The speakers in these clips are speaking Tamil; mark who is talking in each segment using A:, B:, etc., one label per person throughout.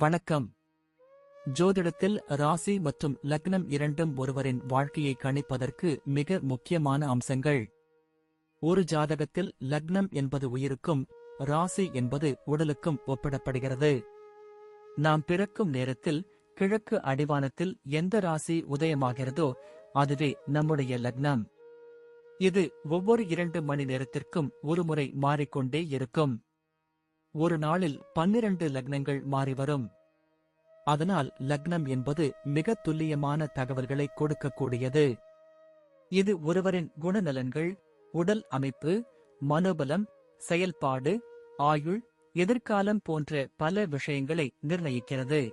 A: வணக்கம். ஜோதிடத்தில் ராசி மற்றும் லக்னம் இரண்டும் ஒருவரின் வாழ்க்கையை கணிப்பதற்கு மிக முக்கியமான அம்சங்கள். ஒரு ஜாதகத்தில் லக்னம் என்பது உயிருக்கும், ராசி என்பது உடலுக்கும் ஒப்பிடப்படுகிறது. நாம் பிறக்கும் நேரத்தில் கிழக்கு அடிவானத்தில் எந்த ராசி உதயமாகிறதோ அதுவே நம்முடைய லக்னம். இது ஒவ்வொரு 2 மணி நேரத்திற்கும் ஒருமுறை மாறிக்கொண்டே இருக்கும். ஒரு நாளில் 12 லக்னங்கள் மாறிவரும். அதனால் லக்னம் என்பது மிக துல்லியமான தகவல்களை கொடுக்கக்கூடியது. இது ஒருவரின் குணநலன்கள், உடல் அமைப்பு, மனோபலம், செயல்பாடு, ஆயுள், எதிர்காலம் போன்ற பல விஷயங்களை நிர்ணயிக்கிறது.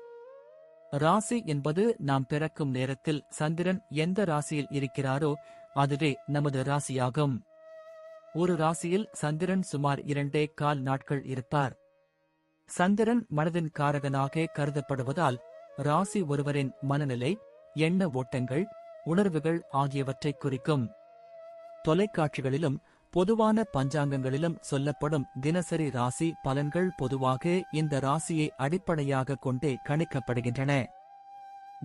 A: ராசி என்பது நாம் பிறக்கும் நேரத்தில் சந்திரன் எந்த ராசியில் இருக்கிறாரோ அதுவே நமது ராசியாகும். ஒரு ராசியில் சந்திரன் சுமார் 2.25 நாட்கள் இருப்பார். சந்திரன் மனதின் காரகனாக கருதப்படுவதால் ராசி ஒருவரின் மனநிலை, எண்ண ஓட்டங்கள், உணர்வுகள் ஆகியவற்றை குறிக்கும். தொலைக்காட்சிகளிலும் பொதுவான பஞ்சாங்கங்களிலும் சொல்லப்படும் தினசரி ராசி பலன்கள் பொதுவாக இந்த ராசியை அடிப்படையாக கொண்டே கணிக்கப்படுகின்றன.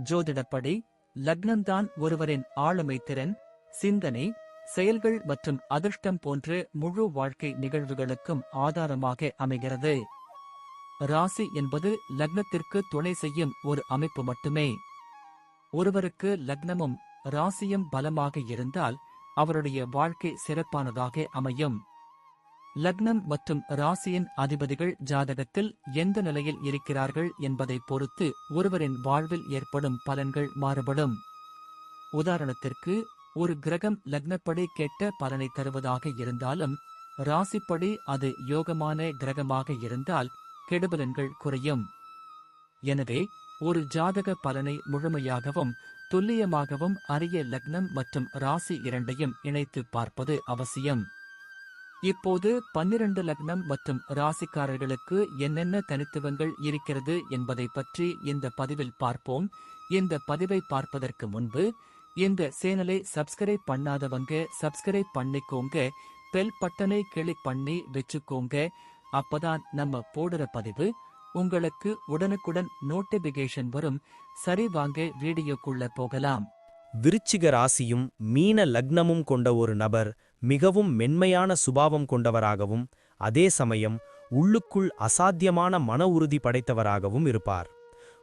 A: ஜோதிடப்படி லக்னம்தான் ஒருவரின் ஆளுமை திறன், சிந்தனை, செயல்கள் மற்றும் அதிர்ஷ்டம் போன்ற முழு வாழ்க்கை நிகழ்வுகளுக்கும் ஆதாரமாக அமைகிறது. ராசி என்பது லக்னத்திற்கு துணை செய்யும் ஒரு அமைப்பு மட்டுமே. ஒருவருக்கு லக்னமும் ராசியும் பலமாக இருந்தால் அவருடைய வாழ்க்கை சிறப்பானதாக அமையும். லக்னம் மற்றும் ராசியின் அதிபதிகள் ஜாதகத்தில் எந்த நிலையில் இருக்கிறார்கள் என்பதை பொறுத்து ஒருவரின் வாழ்வில் ஏற்படும் பலன்கள் மாறுபடும். உதாரணத்திற்கு, ஒரு கிரகம் லக்னப்படி கெட்ட பலனை தருவதாக இருந்தாலும் ராசிப்படி அது யோகமான கிரகமாக இருந்தால் கெடுபலன்கள் குறையும். எனவே ஒரு ஜாதக பலனை முழுமையாகவும் துல்லியமாகவும் அறிய லக்னம் மற்றும் ராசி இரண்டையும் இணைத்து பார்ப்பது அவசியம். இப்போது 12 லக்னம் மற்றும் ராசிக்காரர்களுக்கு என்னென்ன தனித்துவங்கள் இருக்கிறது என்பதை பற்றி இந்த பதிவில் பார்ப்போம். இந்த பதிவை பார்ப்பதற்கு முன்பு இந்த சேனலை சப்ஸ்கிரைப் பண்ணாதவங்க சப்ஸ்கிரைப் பண்ணிக்கோங்க, பெல் பட்டனை கிளிக் பண்ணி வச்சுக்கோங்க. அப்பதான் நம்ம போடுற பதிவு உங்களுக்கு உடனுக்குடன் நோட்டிபிகேஷன் வரும். சரி, வாங்க வீடியோக்குள்ள போகலாம்.
B: விருச்சிக ராசியும் மீன லக்னமும் கொண்ட ஒரு நபர் மிகவும் மென்மையான சுபாவம் கொண்டவராகவும் அதே சமயம் உள்ளுக்குள் அசாத்தியமான மன உறுதி படைத்தவராகவும் இருப்பார்.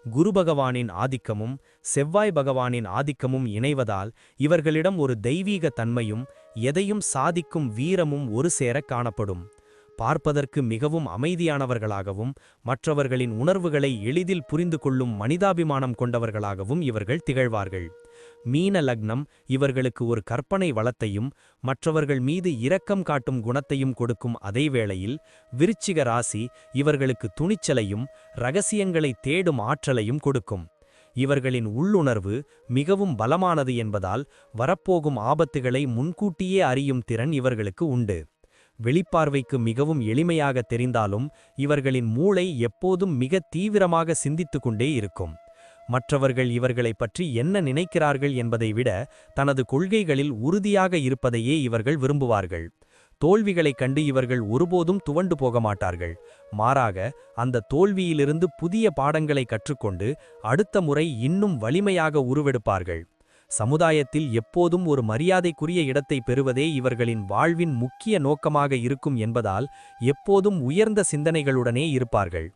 B: குரு பகவானின் ஆதிக்கமும் செவ்வாய் பகவானின் ஆதிக்கமும் இணைவதால் இவர்களிடம் ஒரு தெய்வீக தன்மையும் எதையும் சாதிக்கும் வீரமும் ஒரு சேர காணப்படும். பார்ப்பதற்கு மிகவும் அமைதியானவர்களாகவும் மற்றவர்களின் உணர்வுகளை எளிதில் புரிந்து கொள்ளும் மனிதாபிமானம் கொண்டவர்களாகவும் இவர்கள் திகழ்வார்கள். மீன லக்னம் இவர்களுக்கு ஒரு கற்பனை வளத்தையும் மற்றவர்கள் மீது இரக்கம் காட்டும் குணத்தையும் கொடுக்கும். அதே வேளையில் விருச்சிக ராசி இவர்களுக்கு துணிச்சலையும் இரகசியங்களை தேடும் ஆற்றலையும் கொடுக்கும். இவர்களின் உள்ளுணர்வு மிகவும் பலமானது என்பதால் வரப்போகும் ஆபத்துகளை முன்கூட்டியே அறியும் திறன் இவர்களுக்கு உண்டு. வெளிப்பார்வைக்கு மிகவும் எளிமையாக தெரிந்தாலும் இவர்களின் மூளை எப்போதும் மிக தீவிரமாக சிந்தித்து கொண்டே இருக்கும். மற்றவர்கள் இவர்களை பற்றி என்ன நினைக்கிறார்கள் என்பதை விட தனது கொள்கைகளில் உறுதியாக இருப்பதையே இவர்கள் விரும்புவார்கள். தோல்விகளைக் கண்டு இவர்கள் ஒருபோதும் துவண்டு போக மாட்டார்கள். மாறாக அந்த தோல்வியிலிருந்து புதிய பாடங்களை கற்றுக்கொண்டு அடுத்த முறை இன்னும் வலிமையாக உருவெடுப்பார்கள். சமுதாயத்தில் எப்போதும் ஒரு மரியாதைக்குரிய இடத்தை பெறுவதே இவர்களின் வாழ்வின் முக்கிய நோக்கமாக இருக்கும் என்பதால் எப்போதும் உயர்ந்த சிந்தனைகளுடனே இருப்பார்கள்.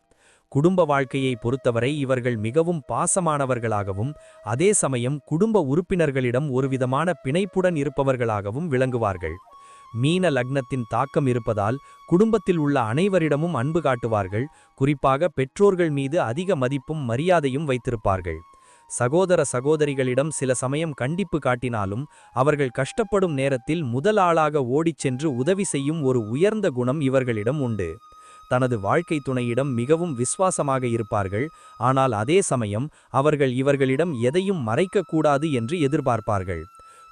B: குடும்ப வாழ்க்கையை பொறுத்தவரை இவர்கள் மிகவும் பாசமானவர்களாகவும் அதே சமயம் குடும்ப உறுப்பினர்களிடம் ஒருவிதமான பிணைப்புடன் இருப்பவர்களாகவும் விளங்குவார்கள். மீன லக்னத்தின் தாக்கம் இருப்பதால் குடும்பத்தில் உள்ள அனைவரிடமும் அன்பு காட்டுவார்கள். குறிப்பாக பெற்றோர்கள் மீது அதிக மதிப்பும் மரியாதையும் வைத்திருப்பார்கள். சகோதர சகோதரிகளிடம் சில சமயம் கண்டிப்பு காட்டினாலும் அவர்கள் கஷ்டப்படும் நேரத்தில் முதல் ஆளாக ஓடிச் சென்று உதவி செய்யும் ஒரு உயர்ந்த குணம் இவர்களிடம் உண்டு. தனது வாழ்க்கை துணையிடம் மிகவும் விசுவாசமாக இருப்பார்கள். ஆனால் அதே சமயம் அவர்கள் இவர்களிடம் எதையும் மறைக்கக்கூடாது என்று எதிர்பார்ப்பார்கள்.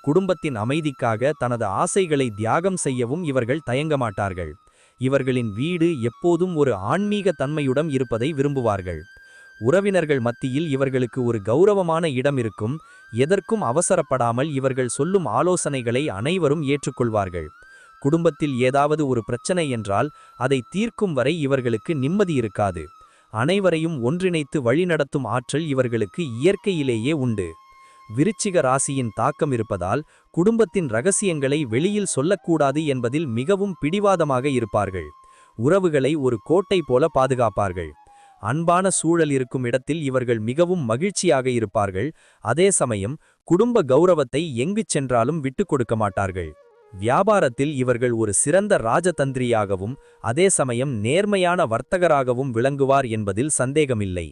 B: குடும்பத்தின் அமைதிக்காக தனது ஆசைகளை தியாகம் செய்யவும் இவர்கள் தயங்க மாட்டார்கள். இவர்களின் வீடு எப்போதும் ஒரு ஆன்மீக தன்மையுடன் இருப்பதை விரும்புவார்கள். உறவினர்கள் மத்தியில் இவர்களுக்கு ஒரு கௌரவமான இடம் இருக்கும். எதற்கும் அவசரப்படாமல் இவர்கள் சொல்லும் ஆலோசனைகளை அனைவரும் ஏற்றுக்கொள்வார்கள். குடும்பத்தில் ஏதாவது ஒரு பிரச்சனை என்றால் அதை தீர்க்கும் வரை இவர்களுக்கு நிம்மதி இருக்காது. அனைவரையும் ஒன்றிணைத்து வழிநடத்தும் ஆற்றல் இவர்களுக்கு இயற்கையிலேயே உண்டு. விருச்சிக ராசியின் தாக்கம் இருப்பதால் குடும்பத்தின் ரகசியங்களை வெளியில் சொல்லக்கூடாது என்பதில் மிகவும் பிடிவாதமாக இருப்பார்கள். உறவுகளை ஒரு கோட்டை போல பாதுகாப்பார்கள். அன்பான சூழல் இருக்கும் இடத்தில் இவர்கள் மிகவும் மகிழ்ச்சியாக இருப்பார்கள். அதே சமயம் குடும்ப கௌரவத்தை எங்கு சென்றாலும் விட்டுக் கொடுக்க மாட்டார்கள். வியாபாரத்தில் இவர்கள் ஒரு சிறந்த ராஜதந்திரியாகவும் அதே சமயம் நேர்மையான வர்த்தகராகவும் விளங்குவார் என்பதில் சந்தேகமில்லை.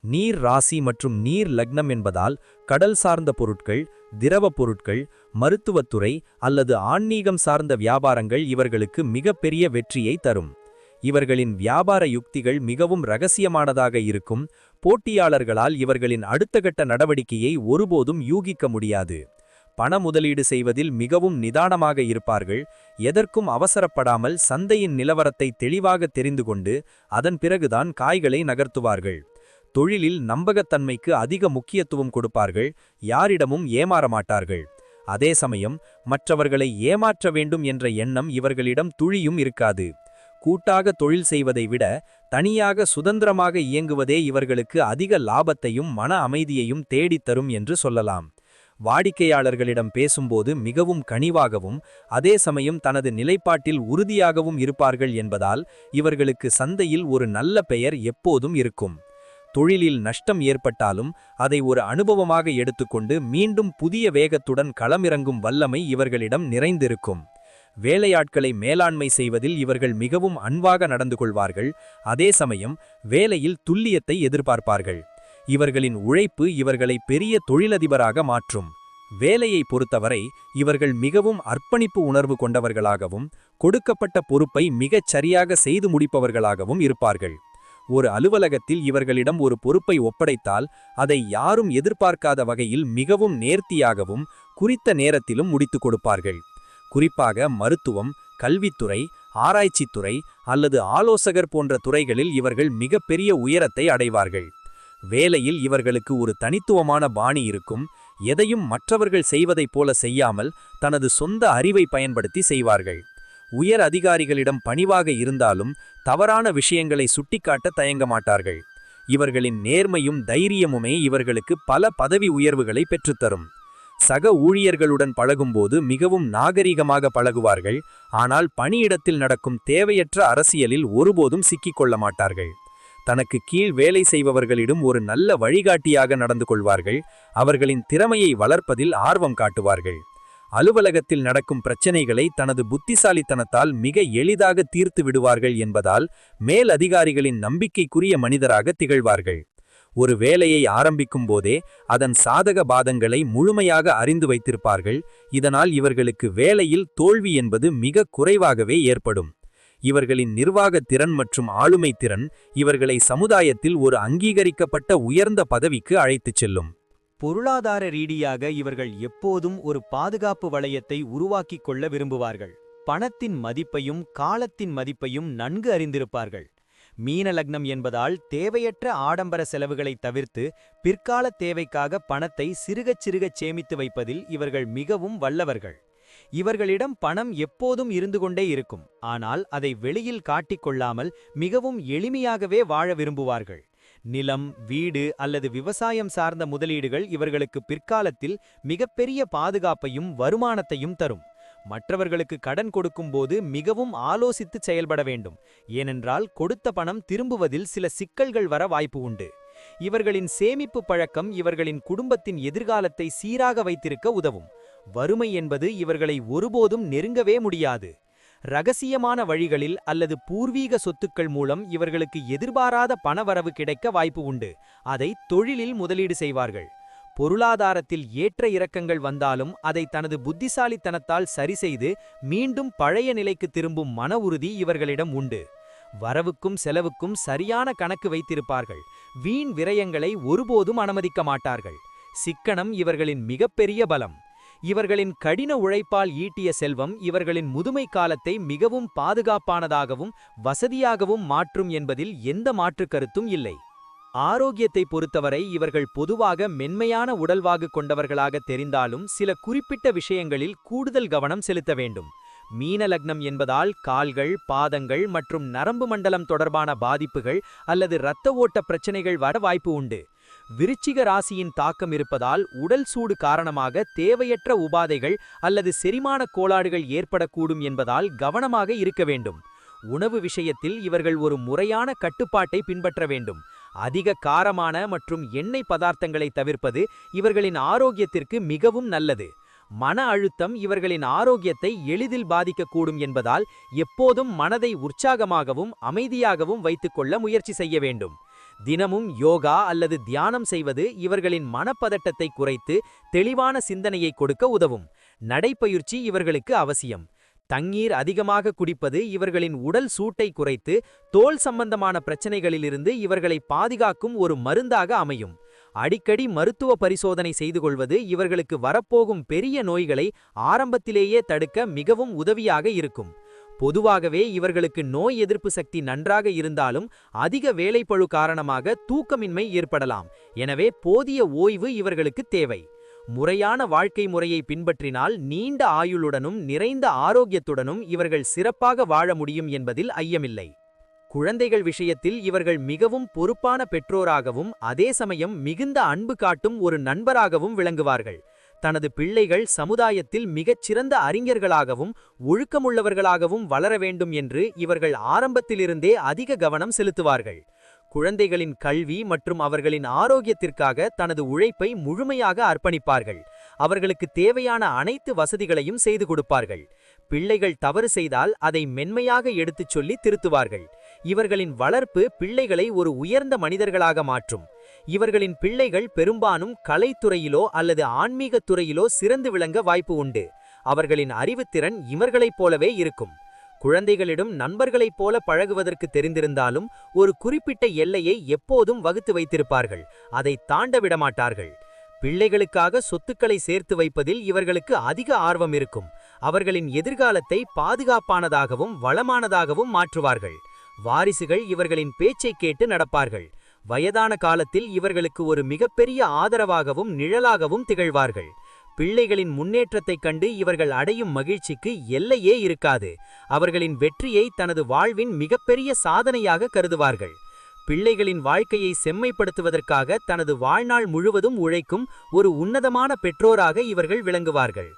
B: நீர் ராசி மற்றும் நீர் லக்னம் என்பதால் கடல் சார்ந்த பொருட்கள், திரவப் பொருட்கள், மருத்துவத்துறை அல்லது ஆன்மீகம் சார்ந்த வியாபாரங்கள் இவர்களுக்கு மிகப்பெரிய வெற்றியை தரும். இவர்களின் வியாபார யுக்திகள் மிகவும் இரகசியமானதாக இருக்கும். போட்டியாளர்களால் இவர்களின் அடுத்தகட்ட நடவடிக்கையை ஒருபோதும் யூகிக்க முடியாது. பண முதலீடு செய்வதில் மிகவும் நிதானமாக இருப்பார்கள். எதற்கும் அவசரப்படாமல் சந்தையின் நிலவரத்தை தெளிவாக தெரிந்து கொண்டு அதன் பிறகுதான் காய்களை நகர்த்துவார்கள். தொழிலில் நம்பகத்தன்மைக்கு அதிக முக்கியத்துவம் கொடுப்பார்கள். யாரிடமும் ஏமாறமாட்டார்கள். அதே சமயம் மற்றவர்களை ஏமாற்ற வேண்டும் என்ற எண்ணம் இவர்களிடம் துளியும் இருக்காது. கூட்டாக தொழில் செய்வதை விட தனியாக சுதந்திரமாக இயங்குவதே இவர்களுக்கு அதிக லாபத்தையும் மன அமைதியையும் தேடித்தரும் என்று சொல்லலாம். வாடிக்கையாளர்களிடம் பேசும்போது மிகவும் கனிவாகவும் அதே சமயம் தனது நிலைப்பாட்டில் உறுதியாகவும் இருப்பார்கள் என்பதால் இவர்களுக்கு சந்தையில் ஒரு நல்ல பெயர் எப்போதும் இருக்கும். தொழிலில் நஷ்டம் ஏற்பட்டாலும் அதை ஒரு அனுபவமாக எடுத்துக்கொண்டு மீண்டும் புதிய வேகத்துடன் களமிறங்கும் வல்லமை இவர்களிடம் நிறைந்திருக்கும். வேலையாட்களை மேலாண்மை செய்வதில் இவர்கள் மிகவும் அன்பாக நடந்து கொள்வார்கள். அதே சமயம் வேலையில் துல்லியத்தை எதிர்பார்ப்பார்கள். இவர்களின் உழைப்பு இவர்களை பெரிய தொழிலதிபராக மாற்றும். வேலையை பொறுத்தவரை இவர்கள் மிகவும் அர்ப்பணிப்பு உணர்வு கொண்டவர்களாகவும் கொடுக்கப்பட்ட பொறுப்பை மிகச் சரியாக செய்து முடிப்பவர்களாகவும் இருப்பார்கள். ஒரு அலுவலகத்தில் இவர்களிடம் ஒரு பொறுப்பை ஒப்படைத்தால் அதை யாரும் எதிர்பார்க்காத வகையில் மிகவும் நேர்த்தியாகவும் குறித்த நேரத்திலும் முடித்துக் கொடுப்பார்கள். குறிப்பாக மருத்துவம், கல்வித்துறை, ஆராய்ச்சித்துறை அல்லது ஆலோசகர் போன்ற துறைகளில் இவர்கள் மிகப்பெரிய உயரத்தை அடைவார்கள். வேலையில் இவர்களுக்கு ஒரு தனித்துவமான பாணி இருக்கும். எதையும் மற்றவர்கள் செய்வதைப் போல செய்யாமல் தனது சொந்த அறிவை பயன்படுத்தி செய்வார்கள். உயர் அதிகாரிகளிடம் பணிவாக இருந்தாலும் தவறான விஷயங்களை சுட்டிக்காட்ட தயங்க மாட்டார்கள். இவர்களின் நேர்மையும் தைரியமுமே இவர்களுக்கு பல பதவி உயர்வுகளை பெற்றுத்தரும். சக ஊழியர்களுடன் பழகும்போது மிகவும் நாகரிகமாக பழகுவார்கள். ஆனால் பணியிடத்தில் நடக்கும் தேவையற்ற அரசியலில் ஒருபோதும் சிக்கிக்கொள்ள மாட்டார்கள். தனக்கு கீழ் வேலை செய்பவர்களிடம் ஒரு நல்ல வழிகாட்டியாக நடந்து கொள்வார்கள். அவர்களின் திறமையை வளர்ப்பதில் ஆர்வம் காட்டுவார்கள். அலுவலகத்தில் நடக்கும் பிரச்சனைகளை தனது புத்திசாலித்தனத்தால் மிக எளிதாக தீர்த்து விடுவார்கள் என்பதால் மேல் அதிகாரிகளின் நம்பிக்கைக்குரிய மனிதராக திகழ்வார்கள். ஒரு வேலையை ஆரம்பிக்கும் போதே அதன் சாதக பாதங்களை முழுமையாக அறிந்து வைத்திருப்பார்கள். இதனால் இவர்களுக்கு வேலையில் தோல்வி என்பது மிக குறைவாகவே ஏற்படும். இவர்களின் நிர்வாக திறன் மற்றும் ஆளுமை திறன் இவர்களை சமுதாயத்தில் ஒரு அங்கீகரிக்கப்பட்ட உயர்ந்த பதவிக்கு அழைத்துச் செல்லும்.
C: பொருளாதார ரீதியாக இவர்கள் எப்போதும் ஒரு பாதுகாப்பு வளையத்தை உருவாக்கிக் கொள்ள விரும்புவார்கள். பணத்தின் மதிப்பையும் காலத்தின் மதிப்பையும் நன்கு அறிந்திருப்பார்கள். மீன லக்னம் என்பதால் தேவையற்ற ஆடம்பர செலவுகளை தவிர்த்து பிற்கால தேவைக்காக பணத்தை சிறுகச் சிறுகச் சேமித்து வைப்பதில் இவர்கள் மிகவும் வல்லவர்கள். இவர்களிடம் பணம் எப்போதும் இருந்து கொண்டே இருக்கும். ஆனால் அதை வெளியில் காட்டிக்கொள்ளாமல் மிகவும் எளிமையாகவே வாழ விரும்புவார்கள். நிலம், வீடு அல்லது விவசாயம் சார்ந்த முதலீடுகள் இவர்களுக்கு பிற்காலத்தில் மிகப்பெரிய பாதுகாப்பையும் வருமானத்தையும் தரும். மற்றவர்களுக்கு கடன் கொடுக்கும்போது மிகவும் ஆலோசித்து செயல்பட வேண்டும். ஏனென்றால் கொடுத்த பணம் திரும்புவதில் சில சிக்கல்கள் வர வாய்ப்பு உண்டு. இவர்களின் சேமிப்பு பழக்கம் இவர்களின் குடும்பத்தின் எதிர்காலத்தை சீராக வைத்திருக்க உதவும். வறுமை என்பது இவர்களை ஒருபோதும் நெருங்கவே முடியாது. இரகசியமான வழிகளில் அல்லது பூர்வீக சொத்துக்கள் மூலம் இவர்களுக்கு எதிர்பாராத பணவரவு கிடைக்க வாய்ப்பு உண்டு. அதை தொழிலில் முதலீடு செய்வார்கள். பொருளாதாரத்தில் ஏற்ற இறக்கங்கள் வந்தாலும் அதை தனது புத்திசாலித்தனத்தால் சரிசெய்து மீண்டும் பழைய நிலைக்கு திரும்பும் மன உறுதி இவர்களிடம் உண்டு. வரவுக்கும் செலவுக்கும் சரியான கணக்கு வைத்திருப்பார்கள். வீண் விரயங்களை ஒருபோதும் அனுமதிக்க மாட்டார்கள். சிக்கனம் இவர்களின் மிகப்பெரிய பலம். இவர்களின் கடின உழைப்பால் ஈட்டிய செல்வம் இவர்களின் முதுமை காலத்தை மிகவும் பாதுகாப்பானதாகவும் வசதியாகவும் மாற்றும் என்பதில் எந்த மாற்றுக் கருத்தும் இல்லை. ஆரோக்கியத்தை பொறுத்தவரை இவர்கள் பொதுவாக மென்மையான உடல்வாகு கொண்டவர்களாக தெரிந்தாலும் சில குறிப்பிட்ட விஷயங்களில் கூடுதல் கவனம் செலுத்த வேண்டும். மீன லக்னம் என்பதால் கால்கள், பாதங்கள் மற்றும் நரம்பு மண்டலம் தொடர்பான பாதிப்புகள் அல்லது இரத்த ஓட்ட பிரச்சனைகள் வர வாய்ப்பு உண்டு. விருச்சிக ராசியின் தாக்கம் இருப்பதால் உடல் சூடு காரணமாக தேவையற்ற உபாதைகள் அல்லது செரிமான கோளாறுகள் ஏற்படக்கூடும் என்பதால் கவனமாக இருக்க வேண்டும். உணவு விஷயத்தில் இவர்கள் ஒரு முறையான கட்டுப்பாட்டை பின்பற்ற வேண்டும். அதிக காரமான மற்றும் எண்ணெய் பதார்த்தங்களை தவிர்ப்பது இவர்களின் ஆரோக்கியத்திற்கு மிகவும் நல்லது. மன அழுத்தம் இவர்களின் ஆரோக்கியத்தை எளிதில் பாதிக்கக்கூடும் என்பதால் எப்போதும் மனதை உற்சாகமாகவும் அமைதியாகவும் வைத்துக்கொள்ள முயற்சி செய்ய வேண்டும். தினமும் யோகா அல்லது தியானம் செய்வது இவர்களின் மனப்பதட்டத்தை குறைத்து தெளிவான சிந்தனையை கொடுக்க உதவும். நடைப்பயிற்சி இவர்களுக்கு அவசியம். தண்ணீர் அதிகமாக குடிப்பது இவர்களின் உடல் சூட்டை குறைத்து தோல் சம்பந்தமான பிரச்சனைகளிலிருந்து இவர்களை பாதுகாக்கும் ஒரு மருந்தாக அமையும். அடிக்கடி மருத்துவ பரிசோதனை செய்து கொள்வது இவர்களுக்கு வரப்போகும் பெரிய நோய்களை ஆரம்பத்திலேயே தடுக்க மிகவும் உதவியாக இருக்கும். பொதுவாகவே இவர்களுக்கு நோய் எதிர்ப்பு சக்தி நன்றாக இருந்தாலும் அதிக வேலைப்பழு காரணமாக தூக்கமின்மை ஏற்படலாம். எனவே போதிய ஓய்வு இவர்களுக்கு தேவை. முறையான வாழ்க்கை முறையை பின்பற்றினால் நீண்ட ஆயுளுடனும் நிறைந்த ஆரோக்கியத்துடனும் இவர்கள் சிறப்பாக வாழ முடியும் என்பதில் ஐயமில்லை. குழந்தைகள் விஷயத்தில் இவர்கள் மிகவும் பொறுப்பான பெற்றோராகவும் அதே சமயம் மிகுந்த அன்பு காட்டும் ஒரு நண்பராகவும் விளங்குவார்கள். தனது பிள்ளைகள் சமுதாயத்தில் மிகச்சிறந்த அறிஞர்களாகவும் ஒழுக்கமுள்ளவர்களாகவும் வளர வேண்டும் என்று இவர்கள் ஆரம்பத்திலிருந்தே அதிக கவனம் செலுத்துவார்கள். குழந்தைகளின் கல்வி மற்றும் அவர்களின் ஆரோக்கியத்திற்காக தனது உழைப்பை முழுமையாக அர்ப்பணிப்பார்கள். அவர்களுக்கு தேவையான அனைத்து வசதிகளையும் செய்து கொடுப்பார்கள். பிள்ளைகள் தவறு செய்தால் அதை மென்மையாக எடுத்துச் சொல்லி திருத்துவார்கள். இவர்களின் வளர்ப்பு பிள்ளைகளை ஒரு உயர்ந்த மனிதர்களாக மாற்றும். இவர்களின் பிள்ளைகள் பெரும்பாலும் கலைத்துறையிலோ அல்லது ஆன்மீகத் துறையிலோ சிறந்து விளங்க வாய்ப்பு உண்டு. அவர்களின் அறிவுத்திறன் இவர்களைப் போலவே இருக்கும். குழந்தைகளிடம் நண்பர்களைப் போல பழகுவதற்கு தெரிந்திருந்தாலும் ஒரு குறிப்பிட்ட எல்லையை எப்போதும் வகுத்து வைத்திருப்பார்கள். அதை தாண்ட விடமாட்டார்கள். பிள்ளைகளுக்காக சொத்துக்களை சேர்த்து வைப்பதில் இவர்களுக்கு அதிக ஆர்வம் இருக்கும். அவர்களின் எதிர்காலத்தை பாதுகாப்பானதாகவும் வளமானதாகவும் மாற்றுவார்கள். வாரிசுகள் இவர்களின் பேச்சை கேட்டு நடப்பார்கள். வயதான காலத்தில் இவர்களுக்கு ஒரு மிகப்பெரிய ஆதரவாகவும் நிழலாகவும் திகழ்வார்கள். பிள்ளைகளின் முன்னேற்றத்தைக் கண்டு இவர்கள் அடையும் மகிழ்ச்சிக்கு எல்லையே இருக்காது. அவர்களின் வெற்றியை தனது வாழ்வின் மிகப்பெரிய சாதனையாக கருதுவார்கள். பிள்ளைகளின் வாழ்க்கையை செம்மைப்படுத்துவதற்காக தனது வாழ்நாள் முழுவதும் உழைக்கும் ஒரு உன்னதமான பெற்றோராக இவர்கள் விளங்குவார்கள்.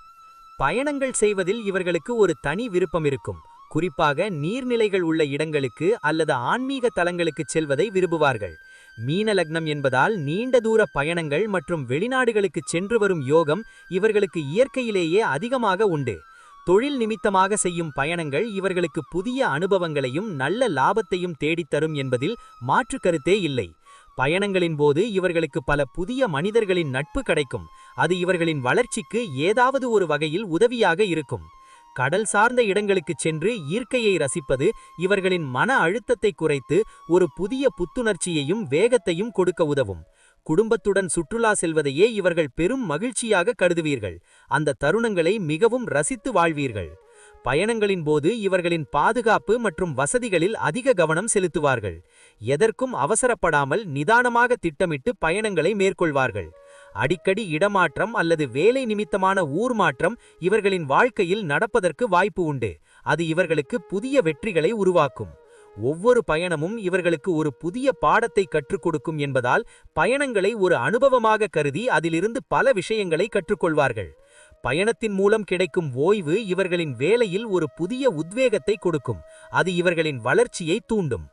C: பயணங்கள் செய்வதில் இவர்களுக்கு ஒரு தனி விருப்பம் இருக்கும். குறிப்பாக நீர்நிலைகள் உள்ள இடங்களுக்கு அல்லது ஆன்மீக தலங்களுக்கு செல்வதை விரும்புவார்கள். மீன லக்னம் என்பதால் நீண்ட தூர பயணங்கள் மற்றும் வெளிநாடுகளுக்கு சென்று வரும் யோகம் இவர்களுக்கு இயற்கையிலேயே அதிகமாக உண்டு. தொழில் நிமித்தமாக செய்யும் பயணங்கள் இவர்களுக்கு புதிய அனுபவங்களையும் நல்ல லாபத்தையும் தேடித்தரும் என்பதில் மாற்று கருத்தே இல்லை. பயணங்களின் போது இவர்களுக்கு பல புதிய மனிதர்களின் நட்பு கிடைக்கும். அது இவர்களின் வளர்ச்சிக்கு ஏதாவது ஒரு வகையில் உதவியாக இருக்கும். கடல் சார்ந்த இடங்களுக்கு சென்று இயற்கையை ரசிப்பது இவர்களின் மன அழுத்தத்தை குறைத்து ஒரு புதிய புத்துணர்ச்சியையும் வேகத்தையும் கொடுக்க உதவும். குடும்பத்துடன் சுற்றுலா செல்வதையே இவர்கள் பெரும் மகிழ்ச்சியாக கருதுவீர்கள். அந்த தருணங்களை மிகவும் ரசித்து வாழ்வீர்கள். பயணங்களின் போது இவர்களின் பாதுகாப்பு மற்றும் வசதிகளில் அதிக கவனம் செலுத்துவார்கள். எதற்கும் அவசரப்படாமல் நிதானமாக திட்டமிட்டு பயணங்களை மேற்கொள்வார்கள். அடிக்கடி இடமாற்றம் அல்லது வேலை நிமித்தமான ஊர் மாற்றம் இவர்களின் வாழ்க்கையில் நடப்பதற்கு வாய்ப்பு உண்டு. அது இவர்களுக்கு புதிய வெற்றிகளை உருவாக்கும். ஒவ்வொரு பயணமும் இவர்களுக்கு ஒரு புதிய பாடத்தை கற்றுக் கொடுக்கும் என்பதால் பயணங்களை ஒரு அனுபவமாக கருதி அதிலிருந்து பல விஷயங்களை கற்றுக்கொள்வார்கள். பயணத்தின் மூலம் கிடைக்கும் ஓய்வு இவர்களின் வேலையில் ஒரு புதிய உத்வேகத்தை கொடுக்கும். அது இவர்களின் வளர்ச்சியை தூண்டும்.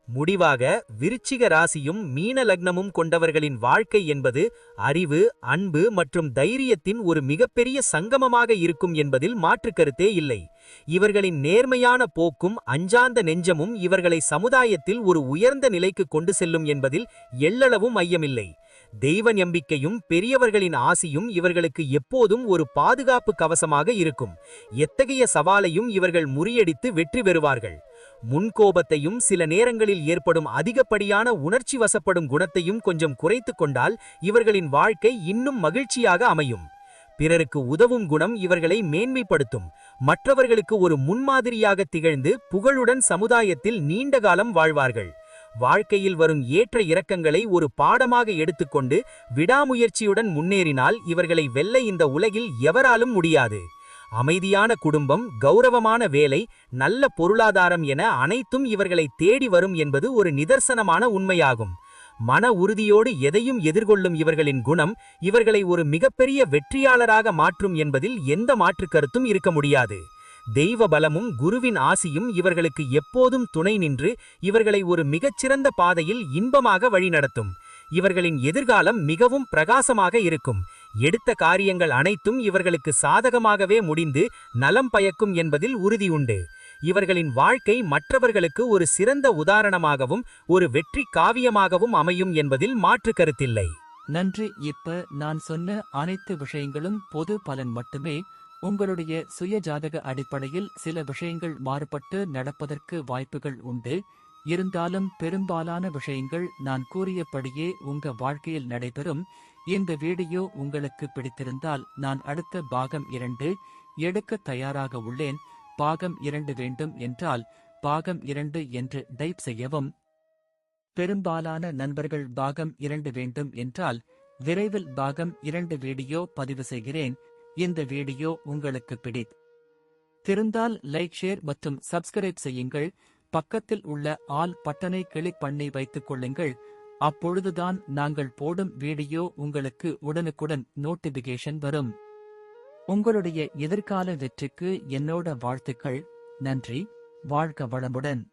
C: முடிவாக விருச்சிக ராசியும் மீன லக்னமும் கொண்டவர்களின் வாழ்க்கை என்பது அறிவு, அன்பு மற்றும் தைரியத்தின் ஒரு மிகப்பெரிய சங்கமமாக இருக்கும் என்பதில் மாற்று கருத்தே இல்லை. இவர்களின் நேர்மையான போக்கும் அஞ்சாந்த நெஞ்சமும் இவர்களை சமுதாயத்தில் ஒரு உயர்ந்த நிலைக்கு கொண்டு செல்லும் என்பதில் எள்ளளவும் ஐயமில்லை. தெய்வ நம்பிக்கையும் பெரியவர்களின் ஆசியும் இவர்களுக்கு எப்போதும் ஒரு பாதுகாப்பு கவசமாக இருக்கும். எத்தகைய சவாலையும் இவர்கள் முறியடித்து வெற்றி பெறுவார்கள். முன்கோபத்தையும் சில நேரங்களில் ஏற்படும் அதிகப்படியான உணர்ச்சி வசப்படும் குணத்தையும் கொஞ்சம் குறைத்து கொண்டால் இவர்களின் வாழ்க்கை இன்னும் மகிழ்ச்சியாக அமையும். பிறருக்கு உதவும் குணம் இவர்களை மேன்மைப்படுத்தும். மற்றவர்களுக்கு ஒரு முன்மாதிரியாக திகழ்ந்து புகழுடன் சமுதாயத்தில் நீண்ட காலம் வாழ்வார்கள். வாழ்க்கையில் வரும் ஏற்ற இறக்கங்களை ஒரு பாடமாக எடுத்துக்கொண்டு விடாமுயற்சியுடன் முன்னேறினால் இவர்களை வெல்ல இந்த உலகில் எவராலும் முடியாது.
D: அமைதியான குடும்பம், கௌரவமான வேலை, நல்ல பொருளாதாரம் என அனைத்தும் இவர்களை தேடி வரும் என்பது ஒரு நிதர்சனமான உண்மையாகும். மன உறுதியோடு எதையும் எதிர்கொள்ளும் இவர்களின் குணம் இவர்களை ஒரு மிகப்பெரிய வெற்றியாளராக மாற்றும் என்பதில் எந்த மாற்றுக் கருத்தும் இருக்க முடியாது. தெய்வ பலமும் குருவின் ஆசியும் இவர்களுக்கு எப்போதும் துணை நின்று இவர்களை ஒரு மிகச்சிறந்த பாதையில் இன்பமாக வழிநடத்தும். இவர்களின் எதிர்காலம் மிகவும் பிரகாசமாக இருக்கும். எடுத்த காரியங்கள் அனைத்தும் இவர்களுக்கு சாதகமாகவே முடிந்து நலம் பயக்கும் என்பதில் உறுதியுண்டு. இவர்களின் வாழ்க்கை மற்றவர்களுக்கு ஒரு சிறந்த உதாரணமாகவும் ஒரு வெற்றி காவியமாகவும் அமையும் என்பதில் மாற்று கருத்தில்லை.
A: நன்றி. இப்ப நான் சொன்ன அனைத்து விஷயங்களும் பொது பலன் மட்டுமே. உங்களுடைய சுய ஜாதக அடிப்படையில் சில விஷயங்கள் மாறுபட்டு நடப்பதற்கு வாய்ப்புகள் உண்டு. இருந்தாலும் பெரும்பாலான விஷயங்கள் நான் கூறியபடியே உங்க வாழ்க்கையில் நடைபெறும். இந்த வீடியோ உங்களுக்கு பிடித்திருந்தால் நான் அடுத்த பாகம் 2 எடுக்க தயாராக உள்ளேன். பாகம் 2 வேண்டும் என்றால் பாகம் 2 என்று டைப் செய்யவும். பெரும்பாலான நண்பர்கள் பாகம் 2 வேண்டும் என்றால் விரைவில் பாகம் 2 வீடியோ பதிவு செய்கிறேன். இந்த வீடியோ உங்களுக்கு பிடித்திருந்தால் லைக், ஷேர் மற்றும் சப்ஸ்கிரைப் செய்யுங்கள். பக்கத்தில் உள்ள ஆல் பட்டனை கிளிக் பண்ணி வைத்துக் கொள்ளுங்கள். அப்பொழுதுதான் நாங்கள் போடும் வீடியோ உங்களுக்கு உடனுக்குடன் நோட்டிபிகேஷன் வரும். உங்களுடைய எதிர்கால வெற்றிக்கு என்னோட வாழ்த்துக்கள். நன்றி. வாழ்க வளமுடன்.